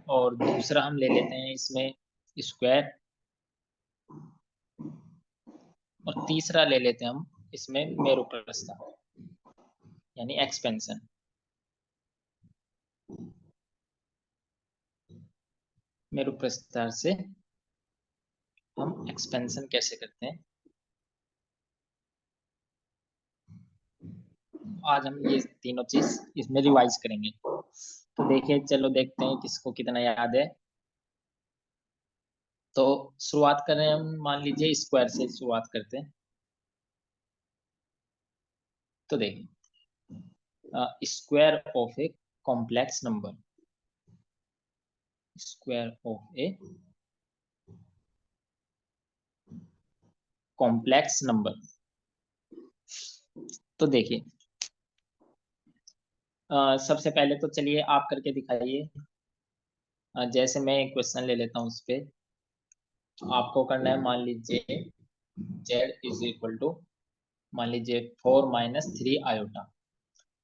और दूसरा हम ले लेते हैं इसमें स्क्वायर, और तीसरा ले लेते हैं हम इसमें मेरुप्रस्थ यानी एक्सपेंशन। मेरुप्रस्थ से हम एक्सपेंशन कैसे करते हैं, आज हम ये तीनों चीज इसमें रिवाइज करेंगे। तो देखिए, चलो देखते हैं किसको कितना याद है। तो शुरुआत कर रहे हैं हम, मान लीजिए स्क्वायर से शुरुआत करते हैं। तो देखिए, square of a complex number, square of a complex number. तो देखिए, सबसे पहले तो चलिए आप करके दिखाइए। जैसे मैं एक क्वेश्चन ले लेता हूँ, उस पे आपको करना है, मान लीजिए z इज इक्वल टू, मान लीजिए 4 - 3 आयोटा।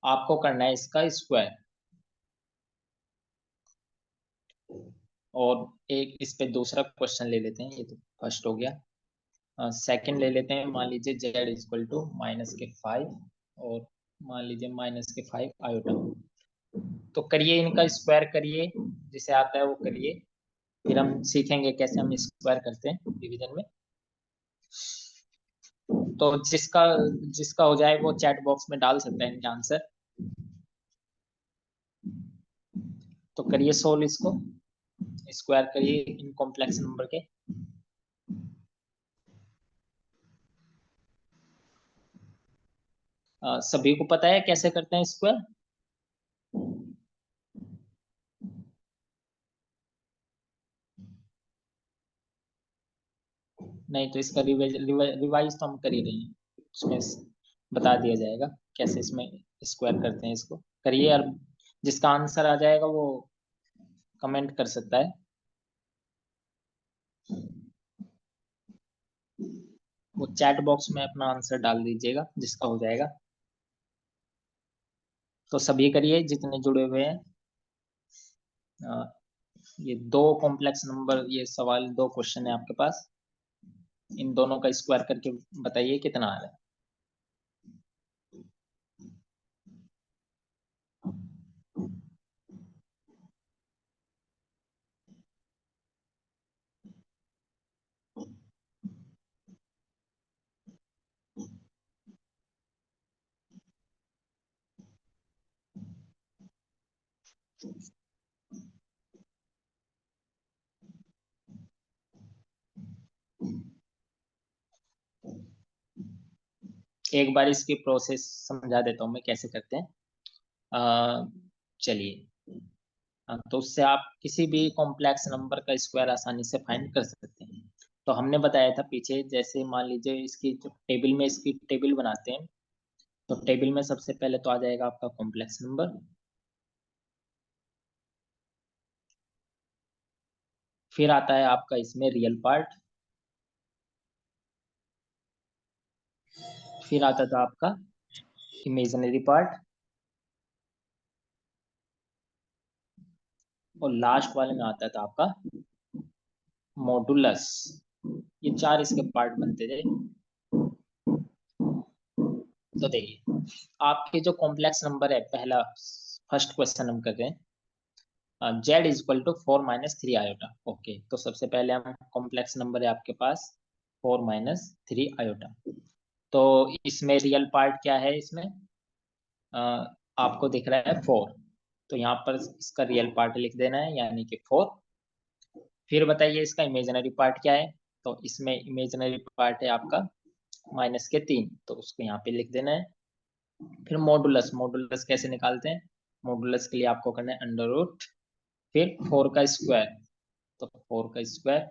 आपको करना है इसका स्क्वायर, और एक इस पे दूसरा क्वेश्चन ले लेते हैं, ये तो फर्स्ट हो गया। सेकंड ले लेते हैं, मान लीजिए z इक्वल टू -5, और मान लीजिए -5 आयोटा। तो करिए, इनका स्क्वायर करिए, जिसे आता है वो करिए, फिर हम सीखेंगे कैसे हम स्क्वायर करते हैं डिवीजन में। तो जिसका जिसका हो जाए वो चैट बॉक्स में डाल सकता है इनका आंसर। तो करिए सोल्व इसको, स्क्वायर करिए इन कॉम्प्लेक्स नंबर के। सभी को पता है कैसे करते हैं स्क्वायर? नहीं तो इसका रिवाइज तो हम कर ही रहे हैं, उसमें बता दिया जाएगा कैसे इसमें स्क्वायर करते हैं। इसको करिए, और जिसका आंसर आ जाएगा वो कमेंट कर सकता है। वो चैट बॉक्स में अपना आंसर डाल दीजिएगा जिसका हो जाएगा। तो सभी करिए जितने जुड़े हुए हैं। ये दो कॉम्प्लेक्स नंबर, ये सवाल, दो क्वेश्चन है आपके पास, इन दोनों का स्क्वायर करके बताइए कितना आ रहा है। एक बार इसकी प्रोसेस समझा देता हूँ मैं कैसे करते हैं। अ, चलिए, तो उससे आप किसी भी कॉम्प्लेक्स नंबर का स्क्वायर आसानी से फाइंड कर सकते हैं। तो हमने बताया था पीछे, जैसे मान लीजिए इसकी जो टेबल में इसकी टेबल बनाते हैं, तो टेबल में सबसे पहले तो आ जाएगा आपका कॉम्प्लेक्स नंबर, फिर आता है आपका इसमें रियल पार्ट, फिर आता था आपका इमेजिनरी पार्ट, और लास्ट वाले में आता था आपका मॉडुलस। ये चार इसके पार्ट बनते थे। तो देखिए, आपके जो कॉम्प्लेक्स नंबर है, पहला फर्स्ट क्वेश्चन हम कर रहे हैं, z is equal to 4 - 3 iota. Okay, तो सबसे पहले हम कॉम्प्लेक्स नंबर है आपके पास 4 - 3 आयोटा। तो इसमें रियल पार्ट क्या है, इसमें आपको दिख रहा है 4, तो यहाँ पर इसका रियल पार्ट लिख देना है, यानी कि 4। फिर बताइए इसका इमेजिनरी पार्ट क्या है, तो इसमें इमेजिनरी पार्ट है आपका -3, तो उसको यहाँ पे लिख देना है। फिर मॉडुलस, मॉडुलस कैसे निकालते हैं? मॉडुलस के लिए आपको करना है अंडर रूट, फिर 4 का स्क्वायर, तो 4 का स्क्वायर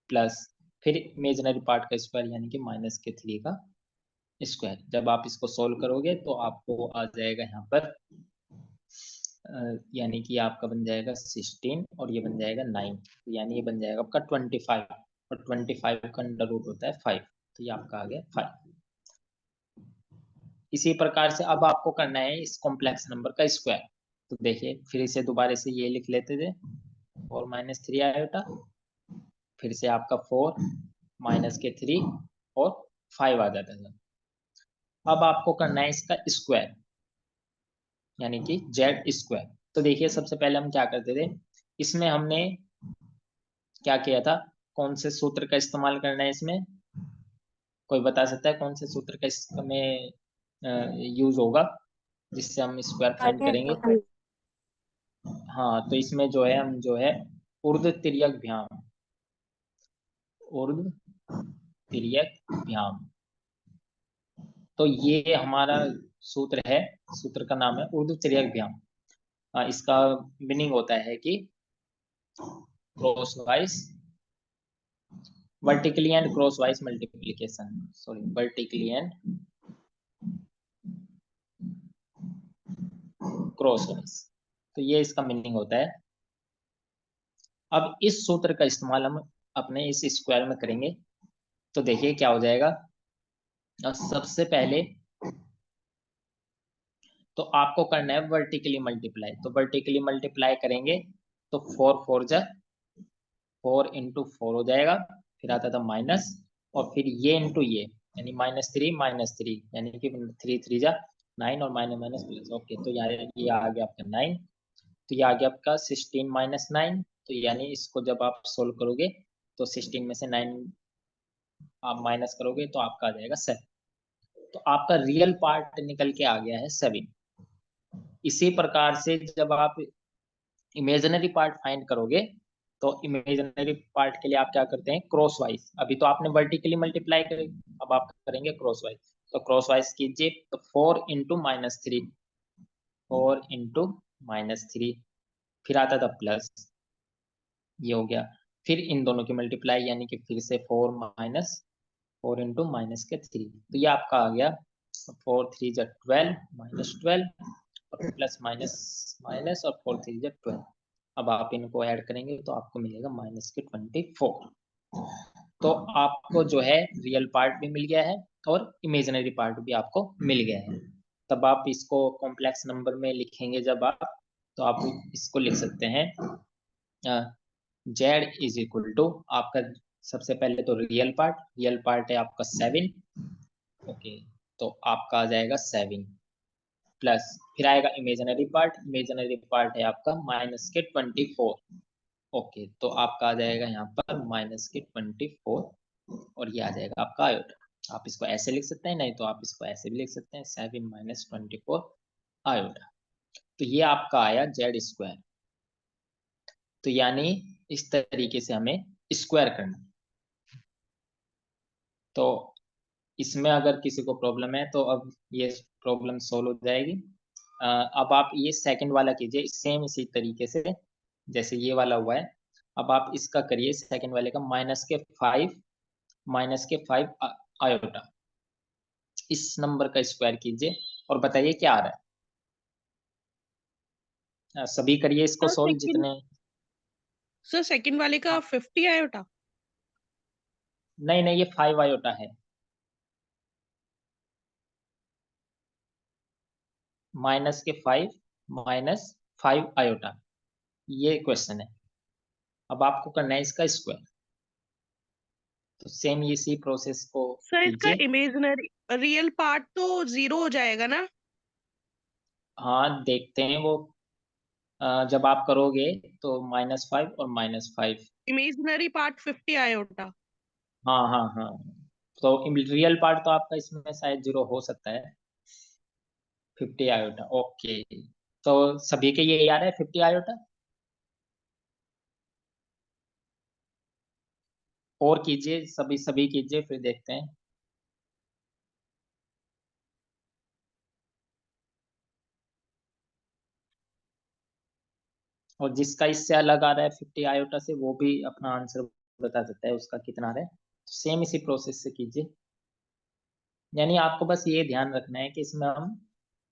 प्लस फिर इमेजिनरी पार्ट का स्क्वायर, यानी कि -3 का स्क्वायर। जब आप इसको सोल्व करोगे तो आपको आ जाएगा यहाँ पर, यानी कि आपका बन जाएगा 16, और ये बन जाएगा 9, यानी ये बन जाएगा आपका 25, और 25 का अंडर रूट होता है 5, तो ये आपका आ गया 5। इसी प्रकार से अब आपको करना है इस कॉम्प्लेक्स नंबर का स्क्वायर। तो देखिए, फिर इसे दोबारा से ये लिख लेते थे, 4 माइनस 3 आयोटा, फिर से आपका 4 माइनस के 3 और 5 आ जाता था। अब आपको करना है इसका स्क्वायर, यानी कि जेड स्क्वायर। तो देखिए सबसे पहले हम क्या करते थे, इसमें हमने क्या किया था, कौन से सूत्र का इस्तेमाल करना है इसमें, कोई बता सकता है कौन से सूत्र का इसमें यूज होगा जिससे हम स्क्वायर फाइंड करेंगे? हाँ, तो इसमें जो है हम जो है ऊर्ध्व तिर्यक भ्याम, ऊर्ध्व तिर्यक भ्याम, तो ये हमारा सूत्र है, सूत्र का नाम है ऊर्ध्व तिर्यक भ्याम। इसका मीनिंग होता है कि cross wise vertically and cross wise multiplication, sorry vertically and cross wise, तो ये इसका मीनिंग होता है। अब इस सूत्र का इस्तेमाल हम अपने इस स्क्वायर में करेंगे, तो देखिए क्या हो जाएगा। सबसे पहले तो आपको करना है वर्टिकली मल्टीप्लाई, तो वर्टिकली मल्टीप्लाई करेंगे तो 4 4 जा 4 इंटू 4 हो जाएगा, फिर आता था माइनस, और फिर ये इंटू ये, यानी -3 यानी कि 3 3 जा 9 और माइनस माइनस प्लस। ओके, तो यार ये आ गया आपका 9, तो ये आ गया आपका 16 माइनस 9, तो यानी इसको जब आप सोल्व करोगे तो 16 में से 9 आप माइनस करोगे तो आपका आ जाएगा 7, तो आपका रियल पार्ट निकल के आ गया है 7। इसी प्रकार से जब आप इमेजिनरी पार्ट फाइंड करोगे, तो इमेजिनरी पार्ट के लिए आप क्या करते हैं, क्रॉस वाइज, अभी तो आपने वर्टिकली मल्टीप्लाई करे, अब आप करेंगे क्रॉस वाइज, तो क्रॉस वाइज कीजिए, तो 4 इंटू माइनस 3, 4 इंटू माइनस 3, फिर आता था प्लस, ये हो गया, फिर इन दोनों की मल्टीप्लाई, यानी कि फिर से 4 माइनस 4 इंटू माइनस के 3, तो ये आपका आ गया 4 3 जा 12 माइनस 12 और प्लस माइनस माइनस, और 4 3 जा 12, अब आप इनको ऐड करेंगे तो आपको मिलेगा माइनस के 24। तो आपको जो है रियल पार्ट भी मिल गया है और इमेजिनरी पार्ट भी आपको मिल गया है। तब आप इसको कॉम्प्लेक्स नंबर में लिखेंगे जब आप, तो आप इसको लिख सकते हैं जेड इज इक्वल टू आपका, सबसे पहले तो रियल पार्ट है आपका 7, ओके, तो आपका आ जाएगा 7 प्लस, फिर आएगा इमेजिनरी पार्ट है आपका माइनस के 24, ओके, तो आपका आ जाएगा यहाँ पर माइनस के 24, और ये आ जाएगा आपका आयोटा। आप इसको ऐसे लिख सकते हैं, नहीं तो आप इसको ऐसे भी लिख सकते हैं 7 माइनस 24 आयोटा, तो ये आपका आया जेड स्क्वायर। तो यानी इस तरीके से हमें स्क्वायर करना, तो इसमें अगर किसी को प्रॉब्लम है तो अब ये प्रॉब्लम सोल्व हो जाएगी। अब आप ये सेकंड वाला कीजिए सेम इसी तरीके से जैसे ये वाला हुआ है। अब आप इसका करिए सेकंड वाले का माइनस के 5 आयोटा, इस नंबर का स्क्वायर कीजिए और बताइए क्या आ रहा है। सभी करिए इसको सोल्व जितने। सर सेकंड वाले का 50 आयोटा? नहीं नहीं, ये 5 आयोटा है, माइनस 5 आयोटा, ये क्वेश्चन है। अब आपको करना है इसका स्क्वायर, तो सेम इसी प्रोसेस को सर इसका कीजिए। इमेजिनरी रियल पार्ट तो 0 हो जाएगा ना? हाँ देखते हैं वो, जब आप करोगे तो -5 और -5। Imaginary part 50 iota. हाँ हाँ हाँ, तो रियल पार्ट तो आपका इसमें शायद 0 हो सकता है, 50 आयोटा, ओके, तो सभी के ये याद है 50 आयोटा। और कीजिए, सभी सभी कीजिए, फिर देखते हैं। और जिसका इससे अलग आ रहा है 50 आयोटा से, वो भी अपना आंसर बता सकता है उसका कितना आ रहा है, तो सेम इसी प्रोसेस से कीजिए। यानी आपको बस ये ध्यान रखना है कि इसमें हम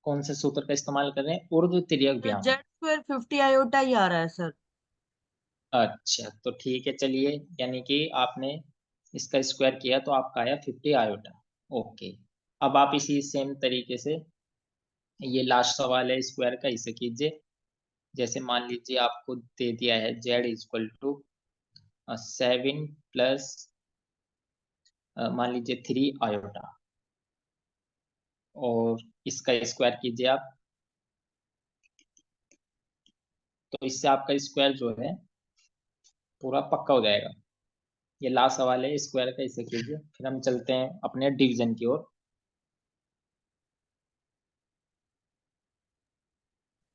कौन से सूत्र का इस्तेमाल कर रहे हैं, ऊर्ध्व तिर्यक जेड व्याम। स्क्वायर 50 आयोटा ही आ रहा है सर। अच्छा, तो ठीक है, चलिए, यानी कि आपने इसका स्क्वायर किया तो आपका आया 50 आयोटा, ओके। अब आप इसी सेम तरीके से ये लास्ट सवाल है स्क्वायर का, इसे कीजिए। जैसे मान लीजिए आपको दे दिया है z इक्वल टू 7 प्लस मान लीजिए 3 आयोटा, और इसका स्क्वायर कीजिए आप, तो इससे आपका स्क्वायर जो है पूरा पक्का हो जाएगा। ये लास्ट सवाल है स्क्वायर का, इसे कीजिए, फिर हम चलते हैं अपने डिवीजन की ओर।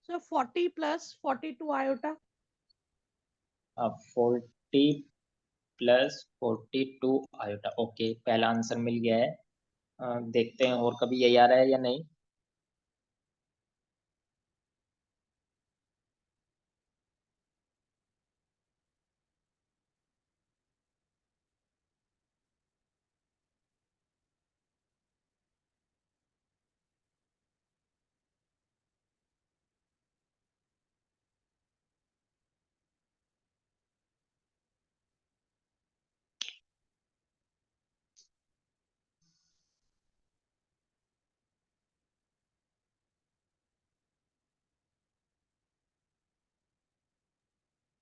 Sir 40 plus 42 iota. 40 plus 42 iota, okay, पहला आंसर मिल गया है। देखते हैं और कभी यही आ रहा है या नहीं।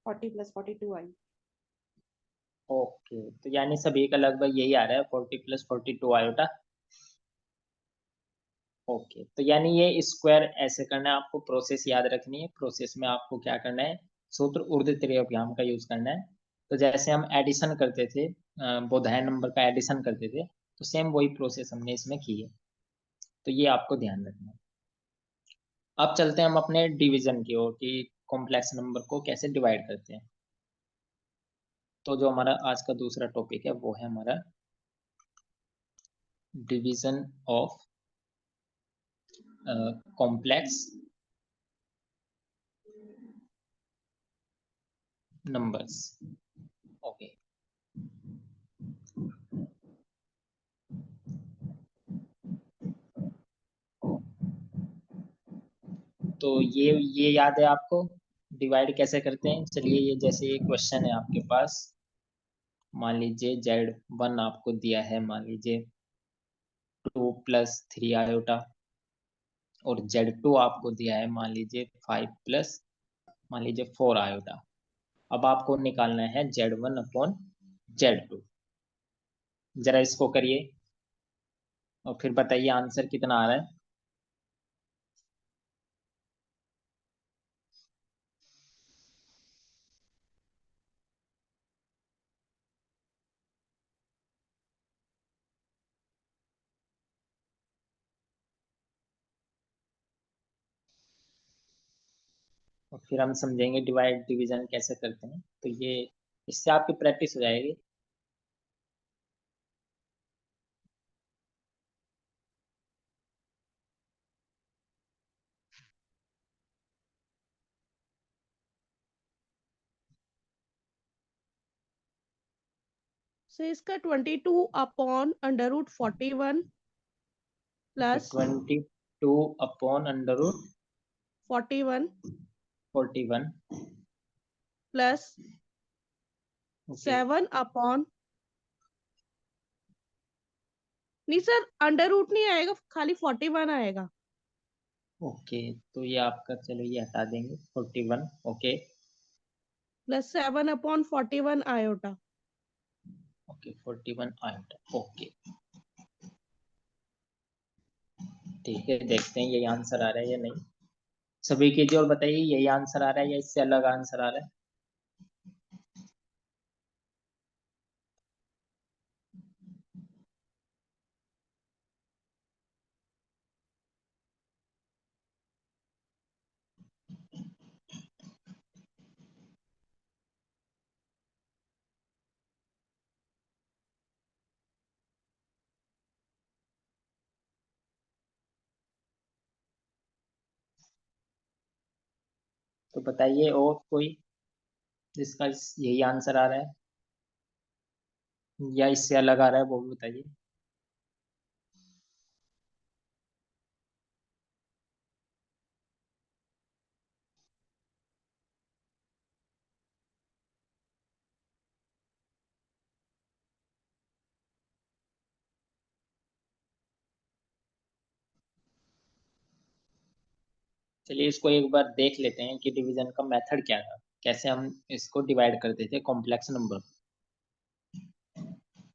फोर्टी प्लस 42 आई। ओके, तो यानी सभी का लगभग यही आ रहा है, 40 प्लस 42 आयोटा। ओके, तो यानी ये स्क्वायर ऐसे करना है आपको, प्रोसेस याद रखनी है। प्रोसेस में आपको क्या करना है, सूत्र ऊर्ध्व त्रिअभियाम का यूज करना है। तो जैसे हम एडिशन करते थे, बोधायन नंबर का एडिशन करते थे, तो सेम वही प्रोसेस हमने इसमें की है, तो ये आपको ध्यान रखना है। अब चलते हैं हम अपने डिवीजन की ओर कि कॉम्प्लेक्स नंबर को कैसे डिवाइड करते हैं। तो जो हमारा आज का दूसरा टॉपिक है वो है हमारा division of complex numbers. Okay, तो ये याद है आपको डिवाइड कैसे करते हैं। चलिए, ये जैसे एक क्वेश्चन है आपके पास, मान लीजिए Z1 आपको दिया है, मान लीजिए 2 + 3 आयोटा, और Z2 आपको दिया है मान लीजिए 5 प्लस मान लीजिए 4 आयोटा। अब आपको निकालना है Z1/Z2। जरा इसको करिए और फिर बताइए आंसर कितना आ रहा है। और फिर हम समझेंगे डिवाइड डिवीजन कैसे करते हैं, तो ये इससे आपकी प्रैक्टिस हो जाएगी। सर इसका 22/√41 प्लस 22/√41। 41 प्लस ओके, 7 नहीं सर, अंडर रूट नहीं आएगा, खाली 41 आएगा। ओके, तो ये आपका, चलो ये हटा देंगे 41। Okay, plus 7/41 iota. Okay, 41 iota. Okay, ठीक है, देखते हैं यही आंसर आ रहा है या नहीं। सभी कीजिए और बताइए यही आंसर आ रहा है या इससे अलग आंसर आ रहा है। तो बताइए और कोई जिसका यही आंसर आ रहा है या इससे अलग आ रहा है, वो भी बताइए। चलिए इसको एक बार देख लेते हैं कि डिवीजन का मेथड क्या था, कैसे हम इसको डिवाइड करते थे कॉम्प्लेक्स नंबर।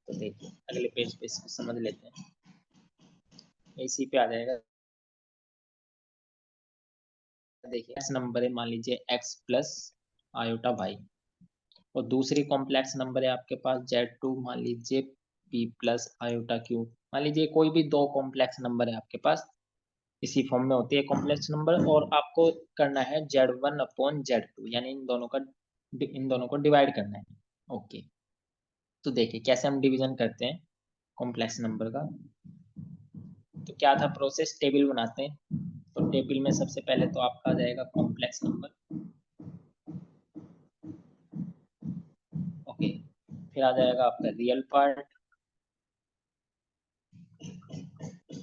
तो देखिए अगले पेज पे इसको समझ लेते हैं। इसी पे आ जाएगा। देखिए एक्स नंबर है, मान लीजिए x प्लस आयोटा वाई, और दूसरी कॉम्प्लेक्स नंबर है आपके पास z2, मान लीजिए p प्लस आयोटा क्यू। मान लीजिए कोई भी दो कॉम्प्लेक्स नंबर है आपके पास, इसी फॉर्म में होती है कॉम्प्लेक्स नंबर, और आपको करना है z1 अपॉन z2, यानी इन दोनों को डिवाइड करना है। ओके, तो देखिए कैसे हम डिवीजन करते हैं कॉम्प्लेक्स नंबर का। तो क्या था प्रोसेस, टेबल बनाते हैं। तो टेबल में सबसे पहले तो आपका आ जाएगा कॉम्प्लेक्स नंबर। ओके, फिर आ जाएगा आपका रियल पार्ट,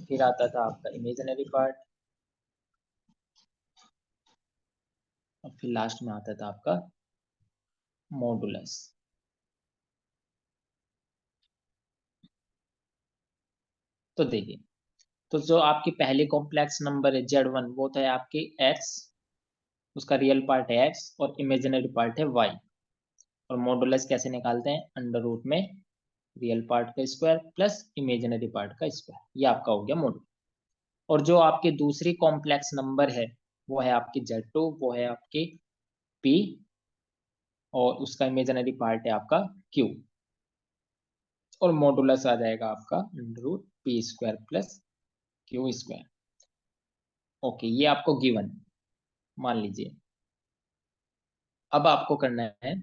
फिर आता था आपका इमेजिनरी पार्ट, और फिर लास्ट में आता था आपका मॉडुलस। तो देखिए, तो जो आपकी पहली कॉम्प्लेक्स नंबर है z1, वो तो है आपकी x, उसका रियल पार्ट है x और इमेजिनरी पार्ट है y। और मॉडुलस कैसे निकालते हैं, अंडर रूट में रियल पार्ट का स्क्वायर प्लस इमेजिनरी पार्ट का स्क्वायर, ये आपका हो गया मॉडुलस। और जो आपकी दूसरी कॉम्प्लेक्स नंबर है वो है आपकी z2, वो है आपकी p, और उसका इमेजिनरी पार्ट है आपका q, और मॉडुलस आ जाएगा आपका under root P square plus Q square. Okay, ये आपको गिवन मान लीजिए। अब आपको करना है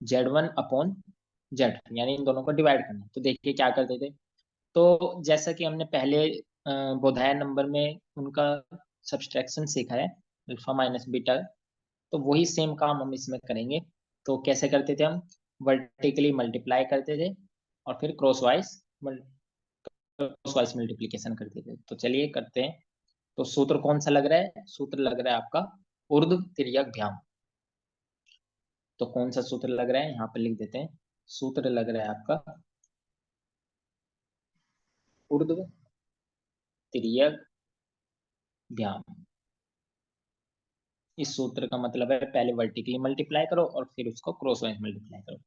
z1 अपॉन z2, यानी इन दोनों को डिवाइड करना है। तो देखिए क्या करते थे, तो जैसा कि हमने पहले बोधायन नंबर में उनका सब्सट्रैक्शन सीखा है, अल्फा माइनस बीटा, तो वही सेम काम हम इसमें करेंगे। तो कैसे करते थे हम, वर्टिकली मल्टीप्लाई करते थे और फिर क्रॉस वाइज मल्टीप्लीकेशन करते थे। तो चलिए करते हैं। तो सूत्र कौन सा लग रहा है, सूत्र लग रहा है आपका ऊर्ध्व तिर्यक भ्याम। तो कौन सा सूत्र लग रहा है, यहाँ पर लिख देते हैं। सूत्र लग रहा है आपका ऊर्ध्व तिर्यक भ्याम। इस सूत्र का मतलब है पहले वर्टिकली मल्टीप्लाई करो और फिर उसको क्रॉस वाइज मल्टीप्लाई करो।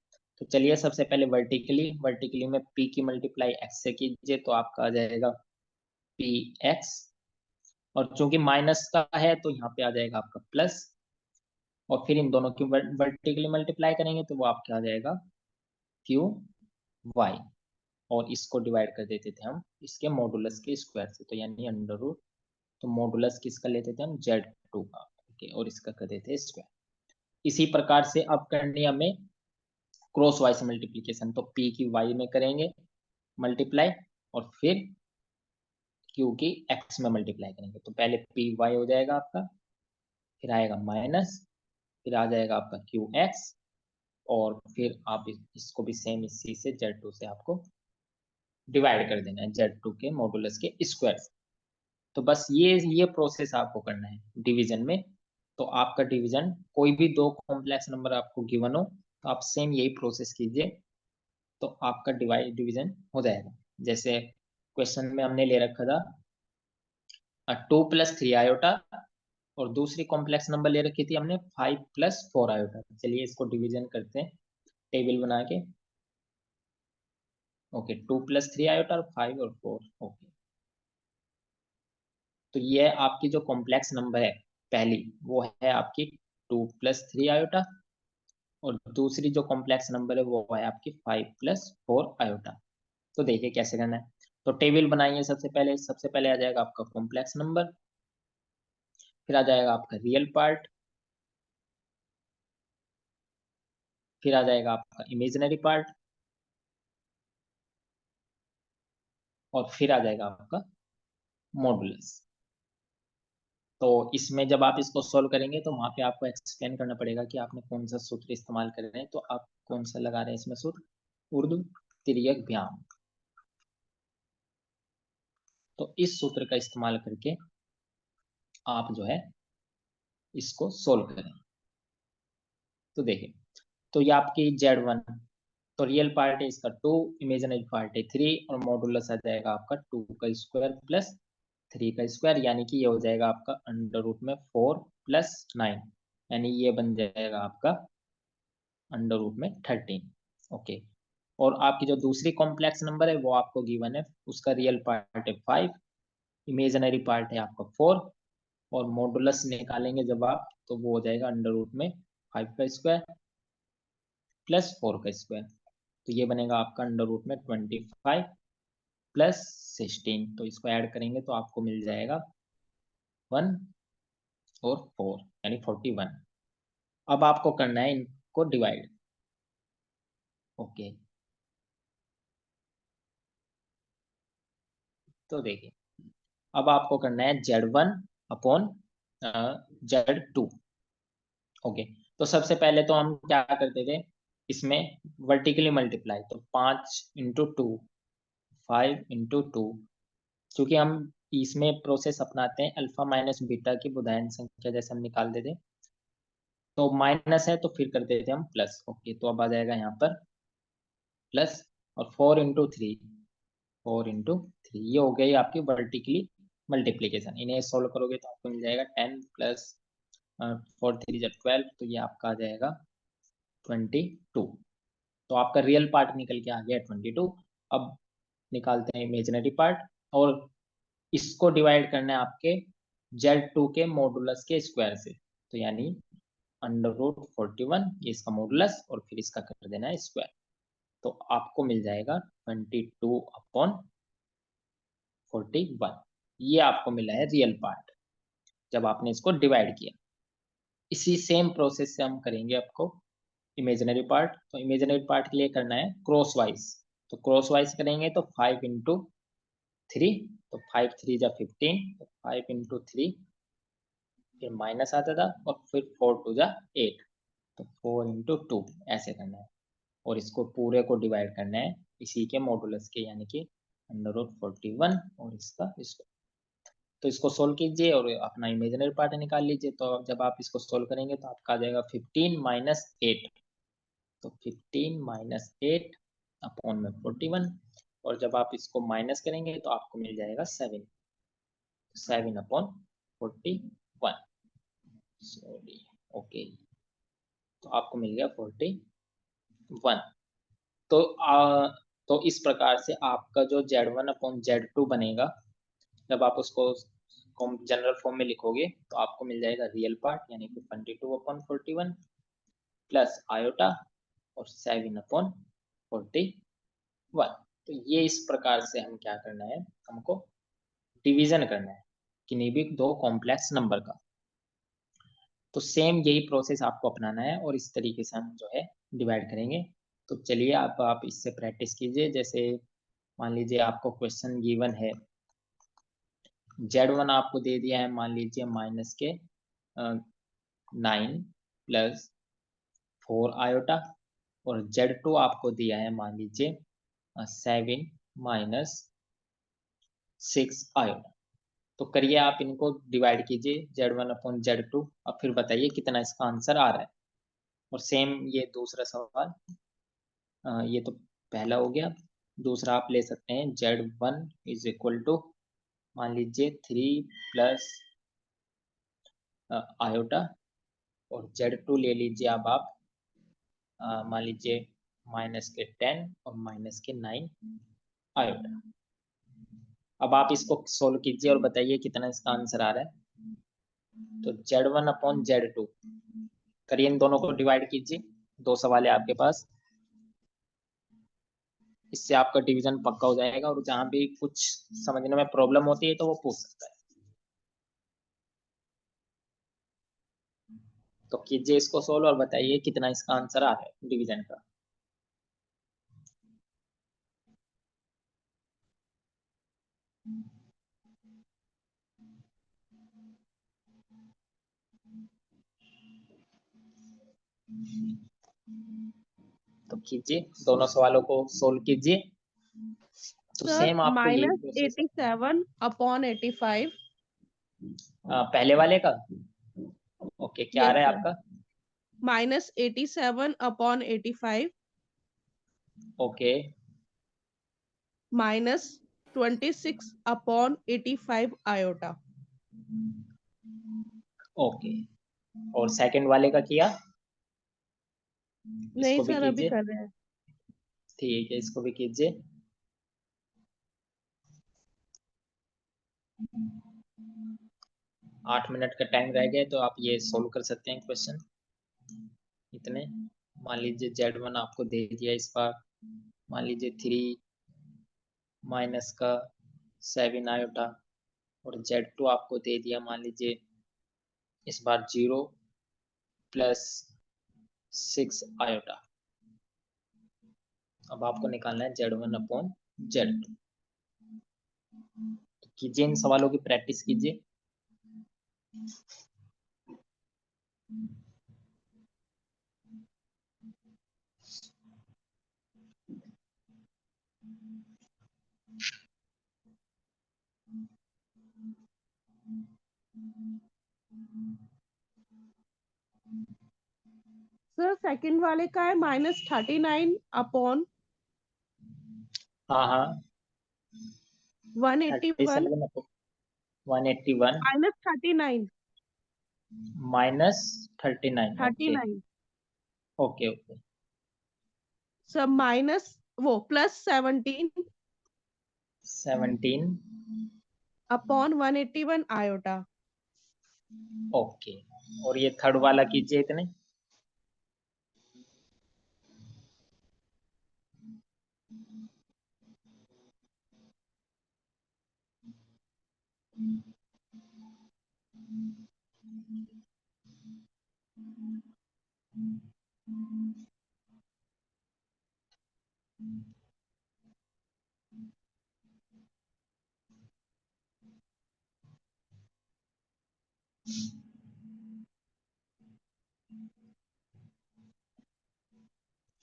तो चलिए सबसे पहले वर्टिकली में p की मल्टीप्लाई x से कीजिए, तो आपका आ जाएगा px, और चूंकि माइनस का है तो यहाँ पे आ जाएगा आपका प्लस, और फिर इन दोनों की वर्टिकली मल्टीप्लाई करेंगे तो वो आपका आ जाएगा क्यू वाई, और इसको डिवाइड कर देते थे हम इसके मॉडुलस के स्क्वायर से, तो यानी अंडर रूट। तो मॉडुलस किसका लेते थे हम, z2 का। ओके, और इसका कर देते हैं स्क्वायर। इसी प्रकार से अब करनी हमें क्रॉस वाइज मल्टीप्लीकेशन। तो p की y में करेंगे मल्टीप्लाई, और फिर q की x में मल्टीप्लाई करेंगे। तो पहले पी वाई हो जाएगा आपका, फिर आएगा माइनस, फिर आ जाएगा आपका क्यू एक्स, और फिर आप इसको भी सेम इसी से z2 से आपको डिवाइड कर देना है, z2 के मॉडुलस के स्क्वायर से। तो बस ये प्रोसेस आपको करना है डिवीजन में। तो आपका डिवीजन, कोई भी दो कॉम्प्लेक्स नंबर आपको गिवन हो तो आप सेम यही प्रोसेस कीजिए, तो आपका डिवीजन हो जाएगा। जैसे क्वेश्चन में हमने ले रखा था 2 + 3 आयोटा, और दूसरी कॉम्प्लेक्स नंबर ले रखी थी हमने 5 + 4 आयोटा। चलिए इसको डिवीजन करते हैं टेबल बना के। ओके, 2 + 3 आयोटा और 5 और 4। ओके, तो ये आपकी जो कॉम्प्लेक्स नंबर है पहली, वो है आपकी 2 + 3 आयोटा, और दूसरी जो कॉम्प्लेक्स नंबर है वो है आपकी 5 + 4 आयोटा। तो देखिए कैसे करना है। तो टेबल बनाइए। सबसे पहले आ जाएगा आपका कॉम्प्लेक्स नंबर, फिर आ जाएगा आपका रियल पार्ट, फिर आ जाएगा आपका इमेजिनरी पार्ट, और फिर आ जाएगा आपका मॉडुलस। तो इसमें जब आप इसको सोल्व करेंगे तो वहां पे आपको एक्सप्लेन करना पड़ेगा कि आपने कौन सा सूत्र इस्तेमाल कर रहे हैं। तो आप कौन सा लगा रहे हैं इसमें सूत्र, ऊर्ध्व तिर्यक भ्याम। तो इस सूत्र का इस्तेमाल करके आप जो है इसको सोल्व करें। तो देखिए, तो ये आपकी z1, तो रियल पार्ट है इसका 2, इमेजिनरी पार्ट है 3, और मॉडुलस आ जाएगा आपका 2 का स्क्वायर प्लस 3 का स्क्वायर, यानी कि ये हो जाएगा आपका अंडर रूट में 4 + 9, यानी ये बन जाएगा आपका अंडर रूट में 13। ओके, और आपकी जो दूसरी कॉम्प्लेक्स नंबर है वो आपको गिवन है, उसका रियल पार्ट है 5, इमेजिनरी पार्ट है आपका 4, और मॉडुलस निकालेंगे जब आप, तो वो हो जाएगा अंडर रूट में 5 का स्क्वायर प्लस 4 का स्क्वायर, तो ये बनेगा आपका अंडर रूट में 25 + 16, तो इसको ऐड करेंगे तो आपको मिल जाएगा 1 और 4 यानी 41। अब आपको करना है इनको डिवाइड। ओके, तो देखिए अब आपको करना है Z1 अपॉन Z2। ओके, तो सबसे पहले तो हम क्या करते थे, इसमें वर्टिकली मल्टीप्लाई, तो 5 × 2 5 × 2, क्योंकि हम इसमें प्रोसेस अपनाते हैं अल्फा माइनस बीटा की बुधायन संख्या जैसे हम निकालते थे, तो माइनस है तो फिर करते थे हम प्लस। ओके, तो अब आ जाएगा यहाँ पर प्लस, और 4 × 3 4 × 3, ये हो गई आपकी वर्टिकली मल्टीप्लीकेशन। इन्हें सोल्व करोगे तो आपको मिल जाएगा 10 + 4 3 12, तो ये आपका आ जाएगा 22। तो आपका रियल पार्ट निकल के आ गया 22। अब निकालते हैं इमेजिनरी पार्ट, और इसको डिवाइड करना है आपके Z2 के मॉडुलस के स्क्वायर से, तो यानी अंडर रूट 41, ये इसका मॉडुलस, और फिर इसका कर देना है स्क्वायर, तो आपको मिल जाएगा 22/41। ये आपको मिला है रियल पार्ट जब आपने इसको डिवाइड किया। इसी सेम प्रोसेस से हम करेंगे आपको इमेजिनरी पार्ट, तो इमेजिनरी पार्ट के लिए करना है क्रॉस वाइज, तो क्रॉस वाइज करेंगे तो 5 × 3, तो 5 3 जा 15, तो 5 × 3, फिर माइनस आता था, और फिर 4 2 जा 8, तो 4 × 2 ऐसे करना है, और इसको पूरे को डिवाइड करना है इसी के मॉडुलस के, यानी कि अंडर रूट 41 और इसका इसको। तो इसको सोल्व कीजिए और अपना इमेजिनरी पार्ट निकाल लीजिए। तो जब आप इसको सोल्व करेंगे तो आपका आ जाएगा 15 - 8, तो 15 - 8 अपॉन में 41, और जब आप इसको माइनस करेंगे तो आपको मिल जाएगा 7/41। सॉरी, ओके, तो आपको मिल गया 41। तो तो इस प्रकार से आपका जो Z1/Z2 बनेगा, जब आप उसको जनरल फॉर्म में लिखोगे तो आपको मिल जाएगा रियल पार्ट, यानी कि 22/41 प्लस आयोटा और 7/41। तो ये इस प्रकार से हम क्या करना है, हमको डिवीजन करना है किन्हीं भी दो कॉम्प्लेक्स नंबर का। तो सेम यही प्रोसेस आपको अपनाना है, और इस तरीके से हम जो है डिवाइड करेंगे। तो चलिए आप इससे प्रैक्टिस कीजिए। जैसे मान लीजिए आपको क्वेश्चन गिवन है, Z1 आपको दे दिया है मान लीजिए माइनस के 9 + 4 आयोटा, और Z2 आपको दिया है मान लीजिए 7 - 6 आयोटा। तो करिए आप इनको डिवाइड कीजिए Z1/Z2, अब फिर बताइए कितना इसका आंसर आ रहा है। और सेम ये दूसरा सवाल, ये तो पहला हो गया। दूसरा आप ले सकते हैं Z1 = मान लीजिए 3 + आयोटा, और Z2 ले लीजिए अब आप मान लीजिए -10 और -9 आयोटा। अब आप इसको सोल्व कीजिए और बताइए कितना इसका आंसर आ रहा है। तो Z1/Z2 करिए, इन दोनों को डिवाइड कीजिए, दो सवाल है आपके पास, इससे आपका डिवीजन पक्का हो जाएगा, और जहां भी कुछ समझने में प्रॉब्लम होती है तो वो पूछ सकता है। तो कीजिए इसको सोल्व और बताइए कितना इसका आंसर आ रहा है डिवीजन का। तो कीजिए, दोनों सवालों को सोल्व कीजिए। तो सर सेम आपको यही प्रोसेस -87/85। पहले वाले का। ओके, क्या आ यस रहा है सर, आपका? -87/85 ओके, माइनस 26/85 आयोटा। ओके, और सेकंड वाले का किया? नहीं इसको भी सर, अभी कीजिए। कर रहे हैं। ठीक है, इसको भी कीजिए। आठ मिनट का टाइम रह गया, तो आप ये सोल्व कर सकते हैं क्वेश्चन इतने। मान लीजिए Z1 आपको दे दिया इस बार, मान लीजिए 3 माइनस का 7 आयोटा, और Z2 आपको दे दिया मान लीजिए इस बार 0 प्लस 6 आयोटा। अब आपको निकालना है Z1/Z2। कीजिए, इन सवालों की प्रैक्टिस कीजिए। सर सेकंड वाले का है -39/181। हाँ हाँ, 37 181 -39 minus 39। Okay 39 okay okay. Sir minus वो +17 17 अपॉन 181 आयोटा। ओके, और ये थर्ड वाला कीजिए इतने।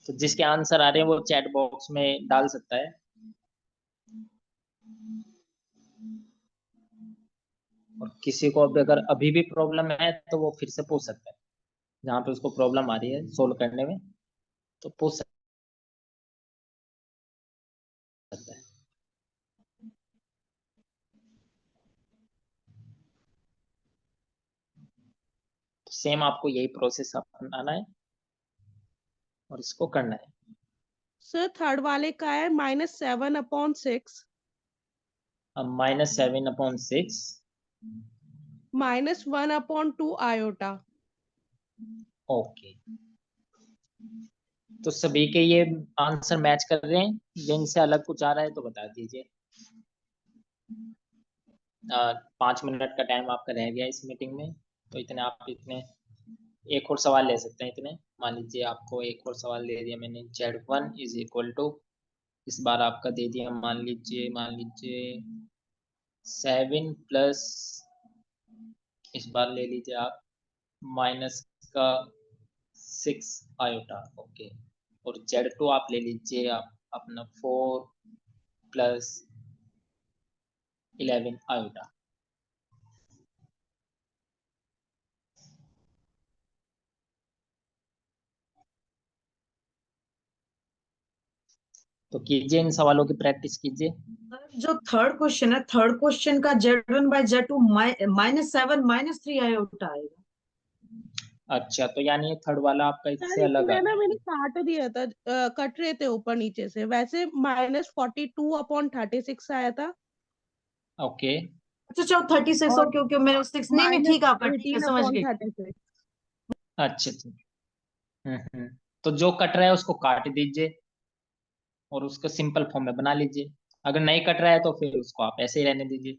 तो जिसके आंसर आ रहे हैं वो चैट बॉक्स में डाल सकता है, और किसी को अब अगर अभी भी प्रॉब्लम है तो वो फिर से पूछ सकता है, जहाँ पे उसको प्रॉब्लम आ रही है सोल्व करने में, तो पूछ सकता है। तो सेम आपको यही प्रोसेस अपनाना है और इसको करना है। सर थर्ड वाले का है -7/6 अब -7/6 -1/2 आयोटा। ओके, तो सभी के ये आंसर मैच कर रहे हैं, जिनसे अलग कुछ आ रहा है तो बता दीजिए। 5 मिनट का टाइम आपका रह गया इस मीटिंग में, तो इतने आप इतने एक और सवाल ले सकते हैं इतने। मान लीजिए आपको एक और सवाल दे दिया मैंने, Z1 इज इक्वल टू, इस बार आपका दे दिया मान लीजिए 7 प्लस, इस बार ले लीजिए आप माइनस का 6 आयोटा। ओके, और Z2 आप ले लीजिए आप अपना 4 प्लस 11 आयोटा। तो कीजिए, इन सवालों की प्रैक्टिस कीजिए। जो थर्ड क्वेश्चन है, थर्ड क्वेश्चन का Z1/Z2 -7 -3 आयोटा आएगा। अच्छा, तो यानी ये थर्ड वाला आपका सर इससे अलग आ इसमें रहा ना है। मैंने काट दिया था, कट रहे थे ऊपर नीचे से, वैसे -42/36 आया था। ओके अच्छा चलो 36। और ओके ओके, मेरे 6 नहीं नहीं, ठीक है आपका, ठीक है, समझ गई। -18/36। अच्छा अच्छा। हम्म। तो जो कट रहा है उसको काट दीजिए और उसको सिंपल फॉर्म में बना लीजिए। अगर नहीं कट रहा है तो फिर उसको आप ऐसे ही रहने दीजिए।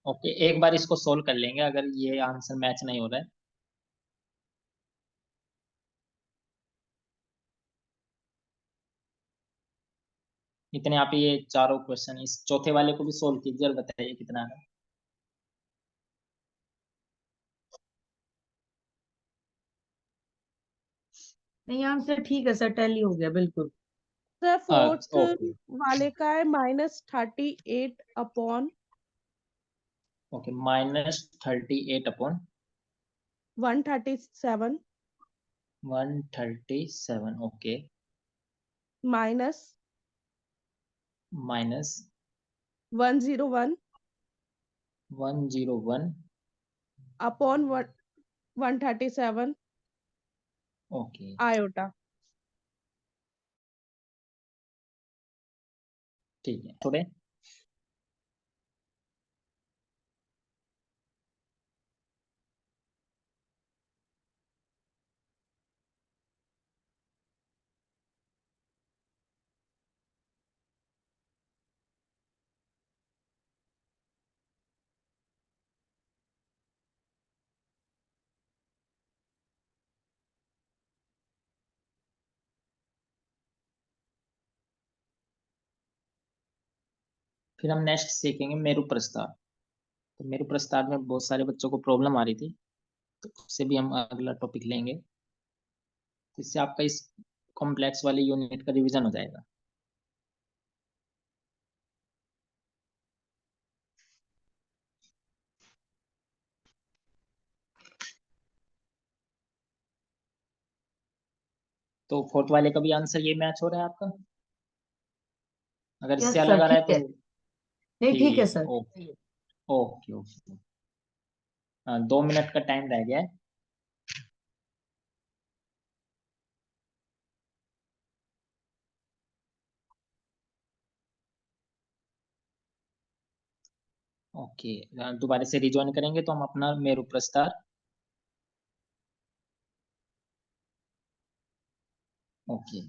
ओके, एक बार इसको सोल्व कर लेंगे अगर ये आंसर मैच नहीं हो रहा है। इतने आप ये चारों क्वेश्चन इस चौथे वाले को भी सोल्व कीजिए और बताइए कितना है। नहीं आंसर ठीक है सर, टैली हो गया बिल्कुल। सर फोर्थ ओके वाले का है -38 upon okay, -38 upon 137 137 okay minus minus 101 101 upon 137 okay iota. ठीक है थोड़े फिर हम नेक्स्ट सीखेंगे मेरु प्रस्ताव। तो मेरु प्रस्ताव में बहुत सारे बच्चों को प्रॉब्लम आ रही थी, तो उससे भी हम अगला टॉपिक लेंगे। तो इससे आपका इस कॉम्प्लेक्स वाली यूनिट का रिवीजन हो जाएगा। तो फोर्थ वाले का भी आंसर ये मैच हो रहा है आपका? अगर यस इससे अलग सर आ रहा है ठीक है। तो नहीं ठीक है ठीक है sir. Okay okay okay. 2 minute का टाइम रह गया है। ओके दोबारा से रिजॉइन करेंगे तो हम अपना मेरु प्रस्ताव ओके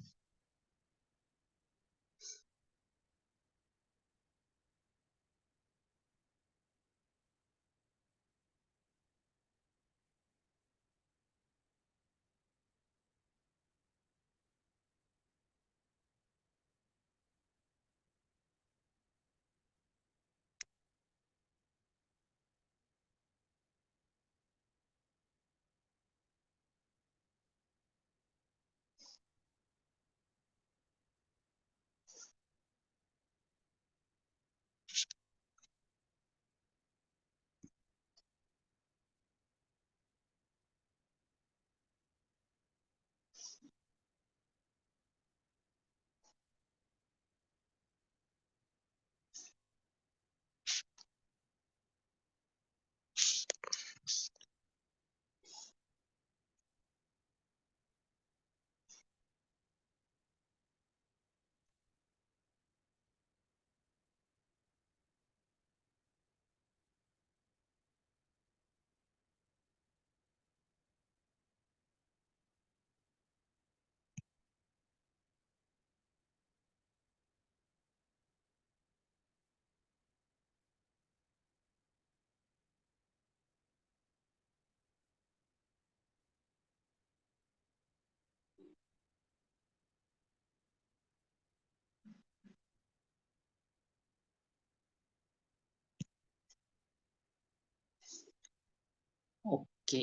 ओके।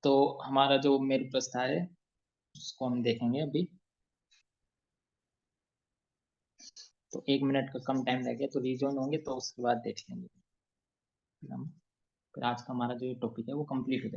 तो हमारा जो मेरु प्रस्ताव है उसको हम देखेंगे अभी। तो 1 मिनट का कम टाइम रह गया, तो रिजॉइन होंगे तो उसके बाद देख लेंगे। फिर हम फिर आज का हमारा जो टॉपिक है वो कंप्लीट हो जाएगा।